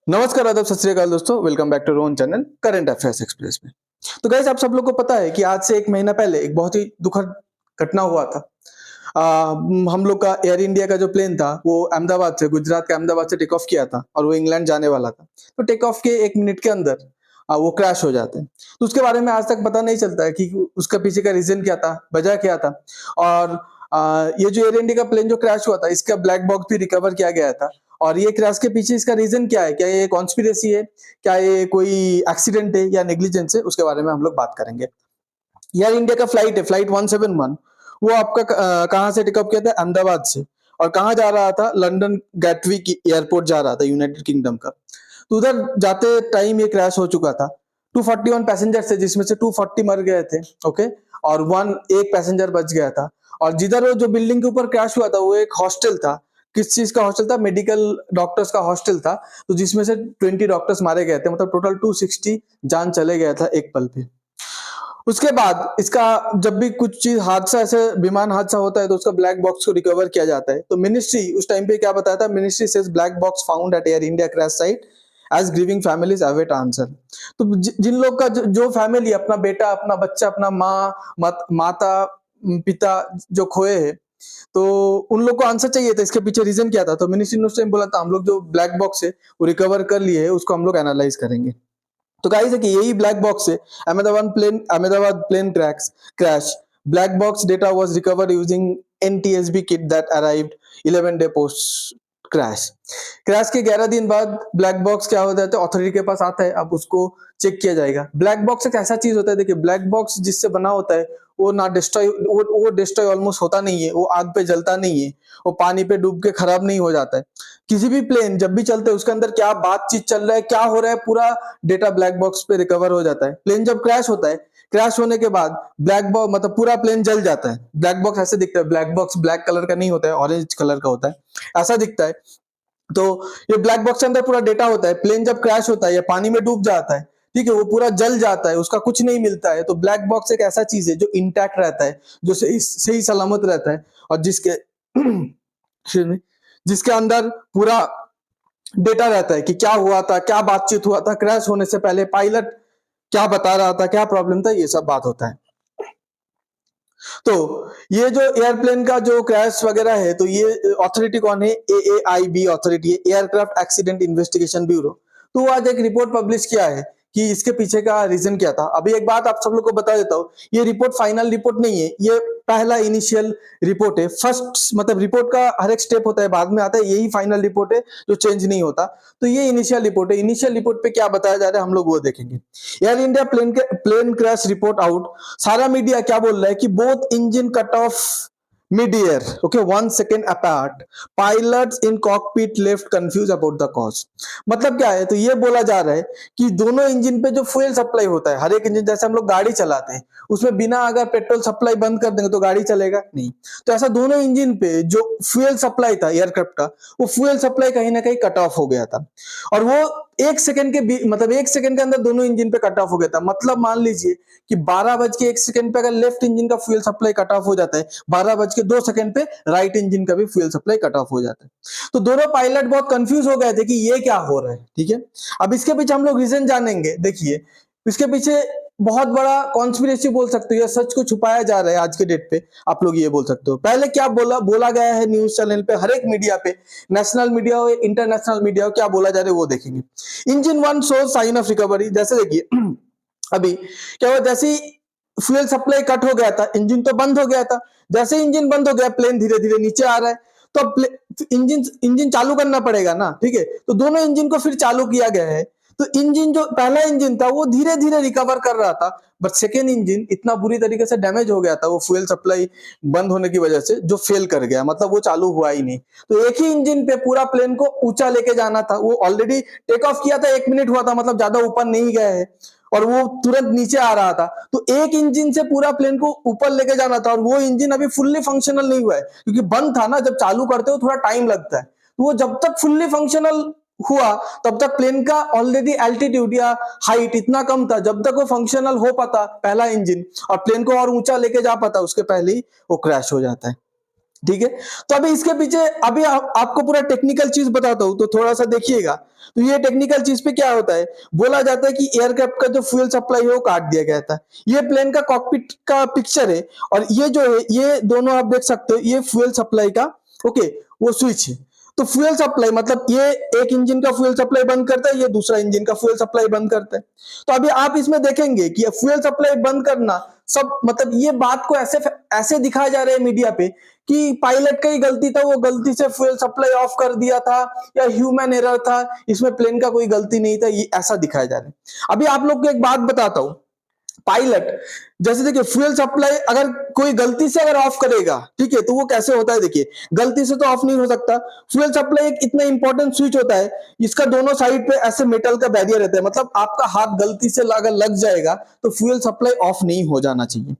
नमस्कार, आदाब, सत श्री अकाल दोस्तों। Welcome back to Ron channel current affairs express में। तो गाइस, आप सब लोग को पता है कि आज से एक महीना पहले एक बहुत ही दुखद घटना हुआ था। हम लोग का एयर इंडिया का जो प्लेन था वो अहमदाबाद से, गुजरात के अहमदाबाद से टेक ऑफ किया था और वो इंग्लैंड जाने वाला था। तो टेक ऑफ के 1 मिनट के अंदर वो क्रैश हो जाते हैं। तो उसके बारे में आज तक पता नहीं चलता है कि उसका पीछे का रीजन क्या था, वजह क्या था। और ये जो एयर इंडिया का प्लेन जो क्रैश हुआ था, इसका ब्लैक बॉक्स भी रिकवर किया गया था। और ये क्रैश के पीछे इसका रीजन क्या है? क्या ये कॉन्स्पिरेसी है, क्या ये कोई एक्सीडेंट है या नेग्लिजेंस है? उसके बारे में हम लोग बात करेंगे। एयर इंडिया का फ्लाइट है, फ्लाइट 171। वो आपका कहाँ से टेकअप किया था? अहमदाबाद से। और कहाँ जा रहा था? लंदन गैटविक एयरपोर्ट जा रहा था, यूनाइटेड किंगडम का। तो उधर जाते टाइम ये क्रैश हो चुका था। 241 पैसेंजर थे, जिसमें से 240 मर गए थे, ओके। और एक पैसेंजर बच गया था। और जिधर वो जो बिल्डिंग के ऊपर क्रैश हुआ था वो एक हॉस्टल था। किस चीज का हॉस्टल था? मेडिकल डॉक्टर्स का हॉस्टल था। तो जिसमें से 20 डॉक्टर्स मारे गए थे, मतलब टोटल 260 जान चले गया था एक पल पे। उसके बाद इसका जब भी कुछ चीज हादसा, ऐसे विमान हादसा होता है, तो उसका ब्लैक बॉक्स को रिकवर किया जाता है। तो मिनिस्ट्री उस टाइम पे क्या बताया था? Ministry says black box found at Air India crash site as grieving families await answer. तो जिन लोग का जो फैमिली, अपना बेटा, अपना बच्चा, अपना माता, पिता जो खोए हैं, तो उन लोग को आंसर चाहिए था इसके पीछे रीजन क्या था। तो मिनिस्ट्री ने उस टाइम बोला था, हम लोग जो ब्लैक बॉक्स है वो रिकवर कर लिए है, उसको हम लोग एनालाइज करेंगे। तो गाइस है कि यही ब्लैक बॉक्स है। Ahmedabad plane crash. Black box data was recovered using NTSB kit that arrived 11 day post crash. Crash के 11 दिन बाद ब्लैक बॉक्स क्या हो जाता है? अथॉरिटी के पास आता है, अब उसको चेक किया जाएगा। ब्लैक बॉक्स एक ऐसा चीज होता है, देखिए, ब्लैक बॉक्स जिससे बना होता है वो ना डिस्ट्रॉय वो डिस्ट्रॉय ऑलमोस्ट होता नहीं है, वो आग पे जलता नहीं है, वो पानी पे डूब के खराब नहीं हो जाता है। किसी भी प्लेन जब भी चलते हैं उसके अंदर क्या बातचीत चल रहा है, क्या हो रहा है, पूरा डेटा ब्लैक बॉक्स पे रिकवर हो जाता है। प्लेन जब क्रैश होता है, क्रैश होने के बाद ब्लैक बॉक्स मतलब पूरा प्लेन जल जाता है। ब्लैक बॉक्स ऐसे दिखता है। ब्लैक बॉक्स ब्लैक कलर का नहीं होता है, ऑरेंज कलर का होता है, ऐसा दिखता है। तो ये ब्लैक बॉक्स के अंदर पूरा डेटा होता है। प्लेन जब क्रैश होता है या पानी में डूब जाता है, ठीक है, वो पूरा जल जाता है, उसका कुछ नहीं मिलता है। तो ब्लैक बॉक्स एक ऐसा चीज है जो इंटैक्ट रहता है, जो सही सलामत रहता है, और जिसके जिसके अंदर पूरा डेटा रहता है कि क्या हुआ था, क्या बातचीत हुआ था क्रैश होने से पहले, पायलट क्या बता रहा था, क्या प्रॉब्लम था, ये सब बात होता है। तो ये जो एयरप्लेन का जो क्रैश वगैरह है, तो ये अथॉरिटी कौन है? एएआईबी अथॉरिटी है, एयरक्राफ्ट एक्सीडेंट इन्वेस्टिगेशन ब्यूरो। तो वो आज एक रिपोर्ट पब्लिश किया है कि इसके पीछे का रीजन क्या था। अभी एक बात आप सब लोग को बता देता हूँ, ये रिपोर्ट फाइनल रिपोर्ट नहीं है, ये पहला इनिशियल रिपोर्ट है। फर्स्ट मतलब रिपोर्ट का हर एक स्टेप होता है, बाद में आता है, यही फाइनल रिपोर्ट है जो चेंज नहीं होता। तो ये इनिशियल रिपोर्ट है। इनिशियल रिपोर्ट पे क्या बताया जा रहा है हम लोग वो देखेंगे। Air India plane crash report out. सारा मीडिया क्या बोल रहा है कि both engine cut off mid air, okay, 1 second apart, pilots in cockpit left confused about the cause. मतलब क्या है? तो ये बोला जा रहा है कि दोनों इंजन पे जो फ्यूल सप्लाई होता है, हर एक इंजन, जैसे हम लोग गाड़ी चलाते हैं, उसमें बिना अगर पेट्रोल सप्लाई बंद कर देंगे तो गाड़ी चलेगा नहीं। तो ऐसा दोनों इंजन पे जो फ्यूल सप्लाई था एयरक्राफ्ट का, वो फ्यूल सप्लाई कहीं ना कहीं कट ऑफ हो गया था। और वो 1 सेकेंड मतलब 1 सेकेंड के अंदर दोनों इंजन पे कट ऑफ हो गया था। मतलब मान लीजिए कि 12:01 पे अगर लेफ्ट इंजन का फ्यूल सप्लाई कट ऑफ हो जाता है, 12:02 पे राइट इंजन का भी फ्यूल सप्लाई कट ऑफ हो जाता है। तो दोनों पायलट बहुत कंफ्यूज हो गए थे कि ये क्या हो रहा है, ठीक है। अब इसके पीछे हम लोग रीजन जानेंगे। देखिए, इसके पीछे बहुत बड़ा कॉन्स्पिरेसी बोल सकते हो, या सच को छुपाया जा रहा है आज के डेट पे, आप लोग ये बोल सकते हो। पहले क्या बोला गया है न्यूज चैनल पे, हर एक मीडिया पे, नेशनल मीडिया हो, इंटरनेशनल मीडिया हो, क्या बोला जा रहा है वो देखेंगे। Engine 1 show sign of recovery. जैसे देखिए अभी क्या हुआ, जैसे ही फ्यूल सप्लाई कट हो गया था, इंजन तो बंद हो गया था। जैसे इंजन बंद हो गया, प्लेन धीरे धीरे नीचे आ रहा है। तो अब इंजन चालू करना पड़ेगा ना, ठीक है। तो दोनों इंजन को फिर चालू किया गया है। तो इंजन जो पहला इंजन था वो धीरे धीरे रिकवर कर रहा था, बट सेकेंड इंजन इतना बुरी तरीके से डैमेज हो गया था, वो फ्यूल सप्लाई बंद होने की वजह से, जो फेल कर गया, मतलब वो चालू हुआ ही नहीं। तो एक ही इंजन पे पूरा प्लेन को ऊंचा लेके जाना था। वो ऑलरेडी टेक ऑफ किया था, 1 मिनट हुआ था, मतलब ज्यादा ऊपर नहीं गया है, और वो तुरंत नीचे आ रहा था। तो एक इंजन से पूरा प्लेन को ऊपर लेके जाना था, और वो इंजन अभी फुल्ली फंक्शनल नहीं हुआ है, क्योंकि बंद था ना, जब चालू करते हो थोड़ा टाइम लगता है। तो वो जब तक फुल्ली फंक्शनल हुआ तब तक प्लेन का ऑलरेडी एल्टीट्यूड या हाइट इतना कम था, जब तक वो फंक्शनल हो पाता पहला इंजन और प्लेन को और ऊंचा लेके जा पाता, उसके पहले ही वो क्रैश हो जाता है। ठीक है। तो अभी इसके पीछे अभी आपको पूरा टेक्निकल चीज बताता हूं, तो थोड़ा सा देखिएगा। तो ये टेक्निकल चीज पे क्या होता है, बोला जाता है कि एयरक्राफ्ट का जो फ्यूल सप्लाई है वो काट दिया गया था। ये प्लेन का कॉकपिट का पिक्चर है, और ये जो है ये दोनों आप देख सकते हो, ये फ्यूल सप्लाई का ओके वो स्विच है। तो फ्यूल सप्लाई मतलब ये एक इंजन का फ्यूल सप्लाई बंद करता है, ये दूसरा इंजन का फ्यूल सप्लाई बंद करता है। तो अभी आप इसमें देखेंगे कि फ्यूल सप्लाई बंद करना सब मतलब ये बात को ऐसे ऐसे दिखाया जा रहा है मीडिया पे कि पायलट का ही गलती था, वो गलती से फ्यूल सप्लाई ऑफ कर दिया था, या ह्यूमन एरर था, इसमें प्लेन का कोई गलती नहीं था, ये ऐसा दिखाया जा रहा है। अभी आप लोग को एक बात बताता हूं, पायलट जैसे देखिए फ्यूल सप्लाई अगर कोई गलती से अगर ऑफ करेगा, ठीक है, तो वो कैसे होता है, देखिए गलती से तो ऑफ नहीं हो सकता। फ्यूल सप्लाई एक इतना इंपॉर्टेंट स्विच होता है, इसका दोनों साइड पे ऐसे मेटल का बैरियर रहता है, मतलब आपका हाथ गलती से अगर लग जाएगा तो फ्यूल सप्लाई ऑफ नहीं हो जाना चाहिए।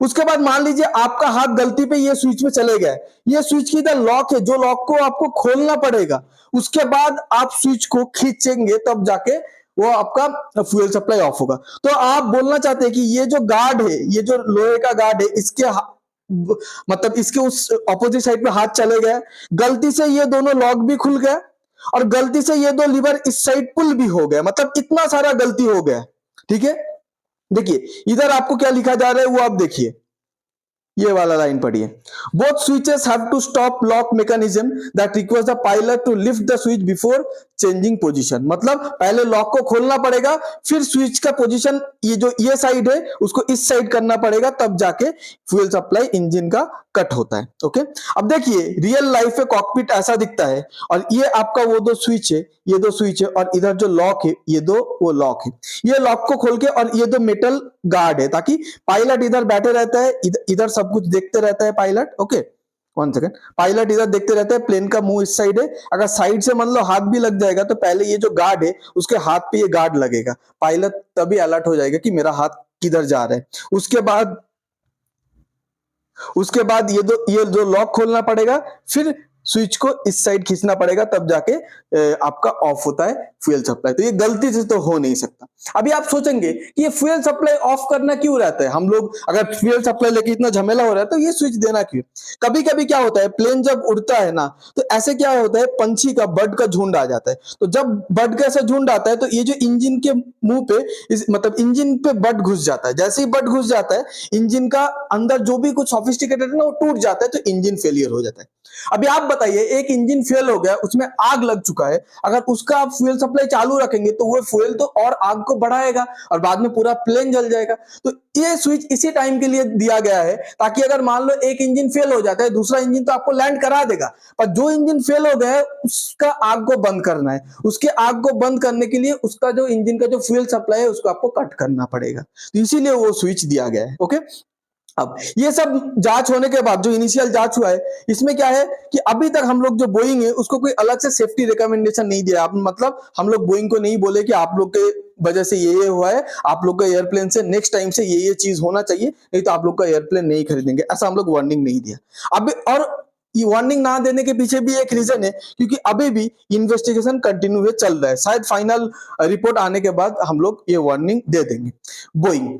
उसके बाद मान लीजिए आपका हाथ गलती पे ये स्विच में चले गए, ये स्विच की इधर लॉक है, जो लॉक को आपको खोलना पड़ेगा, उसके बाद आप स्विच को खींचेंगे तब जाके वो आपका फ्यूल सप्लाई ऑफ होगा। तो आप बोलना चाहते हैं कि ये जो गार्ड है, ये जो लोहे का गार्ड है, इसके मतलब इसके उस ऑपोजिट साइड पे हाथ चले गए, गलती से ये दोनों लॉक भी खुल गए, और गलती से ये दो लीवर इस साइड पुल भी हो गया, मतलब इतना सारा गलती हो गया। ठीक है, देखिए इधर आपको क्या लिखा जा रहा है वो आप देखिए, ये वाला लाइन पढ़िए। Both switches have to stop lock mechanism that requires the pilot to lift the switch before changing position. मतलब पहले लॉक को खोलना पड़ेगा, फिर स्विच का पोजीशन ये जो ये साइड है उसको इस साइड करना पड़ेगा, तब जाके फ्यूल सप्लाई इंजन का कट होता है। ओके, अब देखिए रियल लाइफ में कॉकपिट ऐसा दिखता है, और ये आपका वो दो स्विच है, ये दो स्विच है, और इधर जो लॉक है ये दो वो लॉक है। ये लॉक को खोल के, और ये दो मेटल गार्ड है, ताकि पायलट इधर बैठे रहता है, इधर सब कुछ देखते रहता है पायलट। ओके, 1 सेकेंड, पायलट इधर देखते रहते हैं, प्लेन का मुंह इस साइड है, अगर साइड से मान लो हाथ भी लग जाएगा तो पहले ये जो गार्ड है उसके हाथ पे ये गार्ड लगेगा, पायलट तभी अलर्ट हो जाएगा कि मेरा हाथ किधर जा रहा है। उसके बाद ये जो लॉक खोलना पड़ेगा, फिर स्विच को इस साइड खींचना पड़ेगा, तब जाके आपका ऑफ होता है फ्यूल सप्लाई। तो ये गलती से तो हो नहीं सकता। अभी आप सोचेंगे कि ये फ्यूल सप्लाई ऑफ करना क्यों रहता है, हम लोग अगर फ्यूल सप्लाई लेके इतना झमेला हो रहा है तो ये स्विच देना क्यों। कभी कभी क्या होता है, प्लेन जब उड़ता है ना, तो ऐसे क्या होता है, पंछी का बर्ड का झुंड आ जाता है। तो जब बर्ड का ऐसा झुंड आता है तो ये जो इंजन के मुंह पे मतलब इंजन पे बर्ड घुस जाता है, जैसे ही बर्ड घुस जाता है इंजन का अंदर जो भी कुछ सोफिस्टिकेटेड है ना वो टूट जाता है, तो इंजन फेलियर हो जाता है। अभी आप बताइए, एक इंजन फेल हो गया, उसमें आग लग चुका है, अगर उसका आप फ्यूल सप्लाई चालू रखेंगे तो वो फ्यूल तो और आग को बढ़ाएगा, और बाद में पूरा प्लेन जल जाएगा। तो ये स्विच इसी टाइम के लिए दिया गया है, ताकि अगर मान लो एक इंजन फेल हो जाता है, दूसरा इंजन तो आपको लैंड करा देगा, पर जो इंजन फेल हो गया है उसका आग को बंद करना है, उसके आग को बंद करने के लिए उसका जो इंजन का जो फ्यूल सप्लाई है उसको आपको कट करना पड़ेगा, तो इसीलिए वो स्विच दिया गया है। ओके, अब ये सब जांच होने के बाद जो इनिशियल जांच हुआ है, इसमें क्या है कि अभी तक हम लोग जो बोइंग है उसको कोई अलग से सेफ्टी रिकमेंडेशन नहीं दिया। मतलब हम लोग बोइंग को नहीं बोले कि आप लोग के वजह से ये हुआ है, आप लोग का एयरप्लेन से नेक्स्ट टाइम से ये चीज होना चाहिए, नहीं तो आप लोग का एयरप्लेन नहीं खरीदेंगे, ऐसा हम लोग वार्निंग नहीं दिया अभी। और ये वार्निंग ना देने के पीछे भी एक रीजन है, क्योंकि अभी भी इन्वेस्टिगेशन कंटिन्यू है, चल रहा है, शायद फाइनल रिपोर्ट आने के बाद हम लोग ये वार्निंग दे देंगे। बोइंग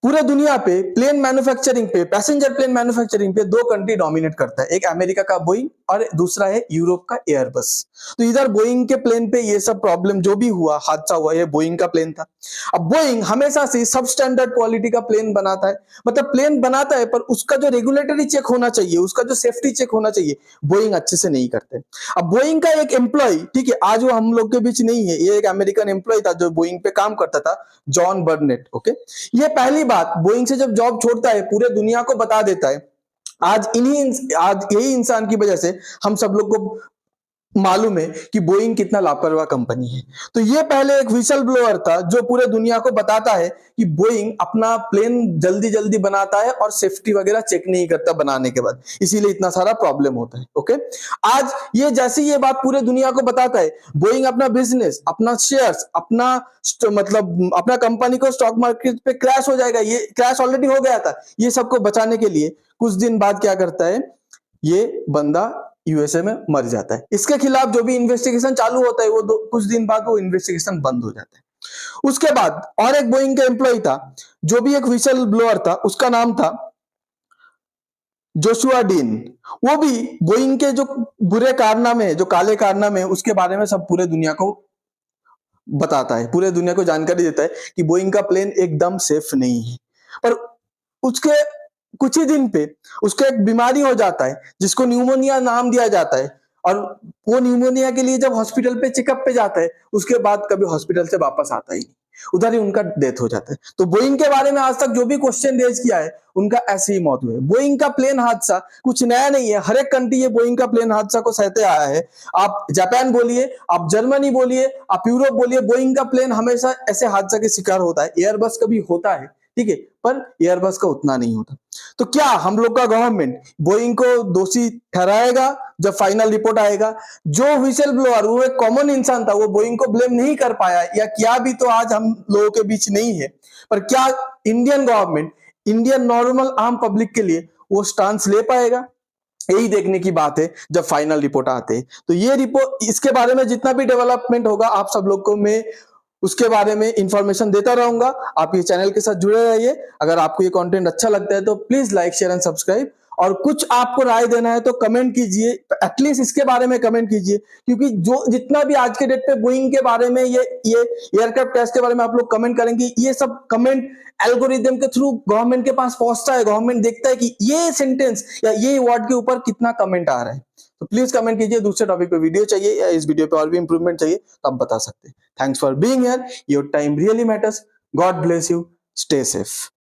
पूरे दुनिया पे प्लेन मैन्युफैक्चरिंग पे, पैसेंजर प्लेन मैन्युफैक्चरिंग पे दो कंट्री डोमिनेट करता है, एक अमेरिका का बोइंग और दूसरा है यूरोप का एयरबस। तो इधर बोइंग के प्लेन पे ये सब प्रॉब्लम जो भी हुआ, हादसा हुआ, ये बोइंग का प्लेन था। अब बोइंग हमेशा से सब स्टैंडर्ड क्वालिटी का प्लेन बनाता है, मतलब प्लेन बनाता है, पर उसका जो रेगुलेटरी चेक होना चाहिए, उसका जो सेफ्टी चेक होना चाहिए, बोइंग अच्छे से नहीं करते। अब बोइंग का एक एम्प्लॉय, ठीक है, आज वो हम लोग के बीच नहीं है, ये एक अमेरिकन एम्प्लॉय था जो बोइंग पे काम करता था, जॉन बर्नेट। ओके, ये पहली बात, बोइंग से जब जॉब छोड़ता है पूरे दुनिया को बता देता है। आज यही इंसान की वजह से हम सब लोग को मालूम है कि बोइंग कितना लापरवाह कंपनी है। तो ये पहले एक विसल ब्लोअर था जो पूरे दुनिया को बताता है कि बोइंग अपना प्लेन जल्दी जल्दी बनाता है और सेफ्टी वगैरह चेक नहीं करता बनाने के बाद, इसीलिए इतना सारा प्रॉब्लम होता है। ओके, आज ये जैसे ये बात पूरे दुनिया को बताता है, बोइंग अपना बिजनेस, अपना शेयर्स, अपना मतलब अपना कंपनी को स्टॉक मार्केट पे क्रैश हो जाएगा, ये क्रैश ऑलरेडी हो गया था, ये सबको बचाने के लिए कुछ दिन बाद क्या करता है, ये बंदा यूएसए में मर जाता है। इसके खिलाफ जो भी इन्वेस्टिगेशन चालू होता है वो कुछ दिन बाद वो इन्वेस्टिगेशन बंद हो जाता है। उसके बाद और एक बोइंग का एम्प्लॉय था जो भी एक विसल ब्लोअर था, उसका नाम था जोशुआ डीन, वो भी बोइंग के जो बुरे कारनामे, जो काले कारनामे, उसके बारे में सब पूरे दुनिया को बताता है, पूरे दुनिया को जानकारी देता है कि बोइंग का प्लेन एकदम सेफ नहीं है। पर उसके कुछ ही दिन पे उसको एक बीमारी हो जाता है जिसको न्यूमोनिया नाम दिया जाता है, और वो न्यूमोनिया के लिए जब हॉस्पिटल पे चेकअप पे जाता है, उसके बाद कभी हॉस्पिटल से वापस आता ही नहीं, उधर ही उनका डेथ हो जाता है। तो बोइंग के बारे में आज तक जो भी क्वेश्चन रेज किया है, उनका ऐसे ही मौत हुई है। बोइंग का प्लेन हादसा कुछ नया नहीं है, हर एक कंट्री ये बोइंग का प्लेन हादसा को सहते आया है। आप जापान बोलिए, आप जर्मनी बोलिए, आप यूरोप बोलिए, बोइंग का प्लेन हमेशा ऐसे हादसा के शिकार होता है। एयरबस कभी होता है, ठीक है, पर एयरबस का उतना नहीं होता। तो क्या हम लोग का गवर्नमेंट बोइंग को दोषी ठहराएगा जब फाइनल रिपोर्ट आएगा? जो व्हिसल ब्लोअर, वो एक कॉमन इंसान था, वो बोइंग को ब्लेम नहीं कर पाया या किया भी तो आज हम लोगों के बीच नहीं है। पर क्या इंडियन गवर्नमेंट, इंडियन नॉर्मल आम पब्लिक के लिए वो स्टांस ले पाएगा? यही देखने की बात है जब फाइनल रिपोर्ट आते हैं। तो ये रिपोर्ट, इसके बारे में जितना भी डेवलपमेंट होगा, आप सब लोग को मैं उसके बारे में इंफॉर्मेशन देता रहूंगा। आप ये चैनल के साथ जुड़े रहिए। अगर आपको ये कंटेंट अच्छा लगता है तो please like, share and subscribe. और कुछ आपको राय देना है तो कमेंट कीजिए, एटलीस्ट इसके बारे में कमेंट कीजिए, क्योंकि जो जितना भी आज के डेट पे बोइंग के बारे में, ये एयरक्राफ्ट क्रैश के बारे में आप लोग कमेंट करेंगे, ये सब कमेंट एल्गोरिदम के थ्रू गवर्नमेंट के पास पहुंचता है। गवर्नमेंट देखता है कि ये सेंटेंस या ये वर्ड के ऊपर कितना कमेंट आ रहा है। तो प्लीज कमेंट कीजिए। दूसरे टॉपिक पे वीडियो चाहिए या इस वीडियो पे और भी इंप्रूवमेंट चाहिए तो आप बता सकते हैं। Thanks for being here, your time really matters. God bless you, stay safe.